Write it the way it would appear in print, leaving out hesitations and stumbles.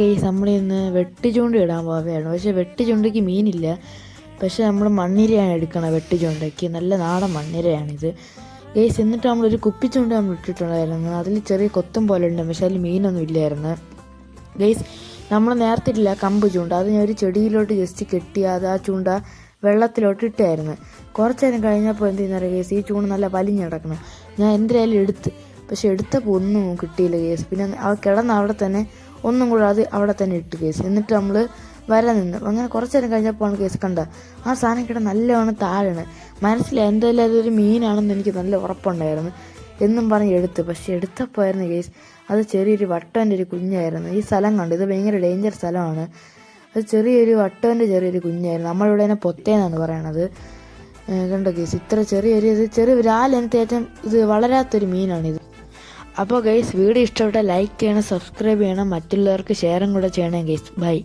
Guys നമ്മളിന്ന് വെട്ടിച്ചൂണ്ട ഇടാൻ പോവുകയാണ്. പക്ഷേ വെട്ടിച്ചൂണ്ടയ്ക്ക് മീനില്ല. പക്ഷേ നമ്മൾ മണ്ണിരയാണ് എടുക്കണം. വെട്ടിച്ചൂണ്ടയ്ക്ക് നല്ല നാടൻ മണ്ണിരയാണിത് ഗെയ്സ്. എന്നിട്ട് നമ്മളൊരു കുപ്പിച്ചൂണ്ട നമ്മൾ ഇട്ടിട്ടുണ്ടായിരുന്നു. അതിൽ ചെറിയ കൊത്തും പോലെ ഉണ്ട്, പക്ഷേ അതിൽ മീനൊന്നും ഇല്ലായിരുന്നു ഗെയ്സ്. നമ്മൾ നേരത്തെ ഇല്ല കമ്പ് ചൂണ്ട, അത് ഞാൻ ഒരു ചെടിയിലോട്ട് ജസ്റ്റ് കെട്ടി അത് ആ ചൂണ്ട വെള്ളത്തിലോട്ട് ഇട്ടായിരുന്നു. കുറച്ച് നേരം കഴിഞ്ഞപ്പോൾ എന്ത് ചെയ്യുന്ന കേസ്, ഈ ചൂണ്ട നല്ല വലിഞ്ഞ് കിടക്കണം. ഞാൻ എന്തായാലും എടുത്ത്, പക്ഷെ എടുത്തപ്പോൾ ഒന്നും കിട്ടിയില്ല കേസ്. പിന്നെ ആ കിടന്ന് അവിടെ തന്നെ ഒന്നും കൂടെ അത് അവിടെ തന്നെ ഇട്ട് കേസ്. എന്നിട്ട് നമ്മൾ നിന്ന് അങ്ങനെ കുറച്ച് നേരം കഴിഞ്ഞപ്പോൾ കേസ് കണ്ട ആ സാധനം കിടന്ന് നല്ലവണ്ണം താഴാണ്. മനസ്സിലായി എന്തായാലും അതൊരു മീനാണെന്ന് എനിക്ക് നല്ല ഉറപ്പുണ്ടായിരുന്നു എന്നും പറഞ്ഞ് എടുത്ത്. പക്ഷെ എടുത്തപ്പോയായിരുന്നു കേസ് അത് ചെറിയൊരു വട്ടൻ്റെ ഒരു കുഞ്ഞായിരുന്നു. ഈ സ്ഥലം കണ്ട് ഇത് ഭയങ്കര ഡേഞ്ചർ സ്ഥലമാണ്. അത് ചെറിയൊരു വട്ടൻ്റെ ചെറിയൊരു കുഞ്ഞായിരുന്നു. നമ്മളിവിടെ തന്നെ പൊത്തേന്നാണ് പറയണത്. കണ്ടോ കേസ്, ഇത്ര ചെറിയൊരു രാലെനിക്ക് ഏറ്റവും ഇത് വളരാത്തൊരു മീനാണിത്. അപ്പോൾ ഗൈസ് വീഡിയോ ഇഷ്ടപ്പെട്ടാൽ ലൈക്ക് ചെയ്യണം, സബ്സ്ക്രൈബ് ചെയ്യണം, മറ്റുള്ളവർക്ക് ഷെയറും കൂടെ ചെയ്യണം ഗൈസ്. ബൈ.